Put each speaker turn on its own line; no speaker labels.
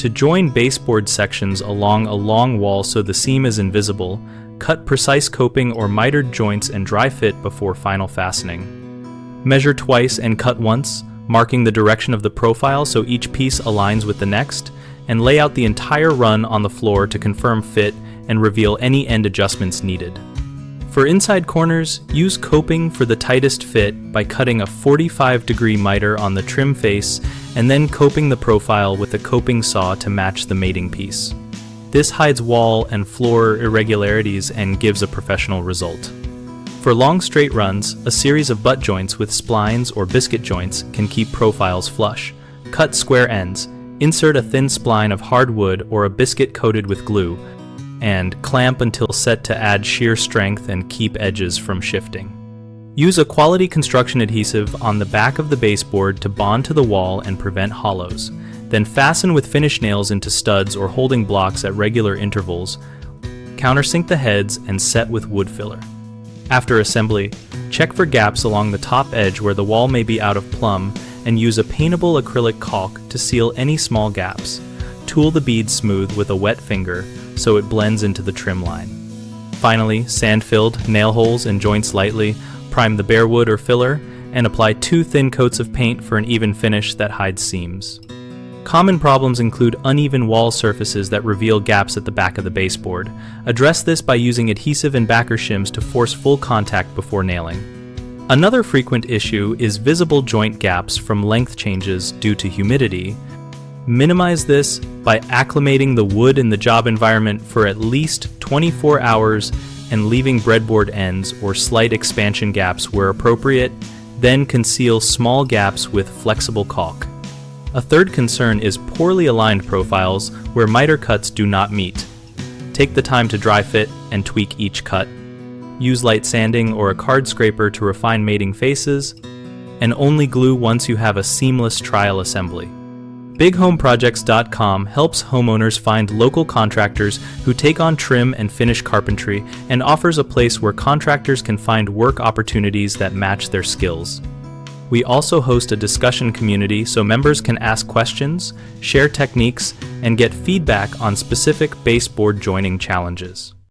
To join baseboard sections along a long wall so the seam is invisible, cut precise coping or mitered joints and dry fit before final fastening. Measure twice and cut once, marking the direction of the profile so each piece aligns with the next, and lay out the entire run on the floor to confirm fit and reveal any end adjustments needed. For inside corners, use coping for the tightest fit by cutting a 45-degree miter on the trim face and then coping the profile with a coping saw to match the mating piece. This hides wall and floor irregularities and gives a professional result. For long straight runs, a series of butt joints with splines or biscuit joints can keep profiles flush. Cut square ends, insert a thin spline of hardwood or a biscuit coated with glue, and clamp until set to add shear strength and keep edges from shifting. Use a quality construction adhesive on the back of the baseboard to bond to the wall and prevent hollows. Then fasten with finish nails into studs or holding blocks at regular intervals. Countersink the heads and set with wood filler. After assembly, check for gaps along the top edge where the wall may be out of plumb and use a paintable acrylic caulk to seal any small gaps. Tool the beads smooth with a wet finger so it blends into the trim line. Finally, sand-filled, nail holes and joints lightly, prime the bare wood or filler, and apply 2 thin coats of paint for an even finish that hides seams. Common problems include uneven wall surfaces that reveal gaps at the back of the baseboard. Address this by using adhesive and backer shims to force full contact before nailing. Another frequent issue is visible joint gaps from length changes due to humidity. Minimize this by acclimating the wood in the job environment for at least 24 hours and leaving breadboard ends or slight expansion gaps where appropriate, then conceal small gaps with flexible caulk. A third concern is poorly aligned profiles where miter cuts do not meet. Take the time to dry fit and tweak each cut. Use light sanding or a card scraper to refine mating faces, and only glue once you have a seamless trial assembly. BigHomeProjects.com helps homeowners find local contractors who take on trim and finish carpentry and offers a place where contractors can find work opportunities that match their skills. We also host a discussion community so members can ask questions, share techniques, and get feedback on specific baseboard joining challenges.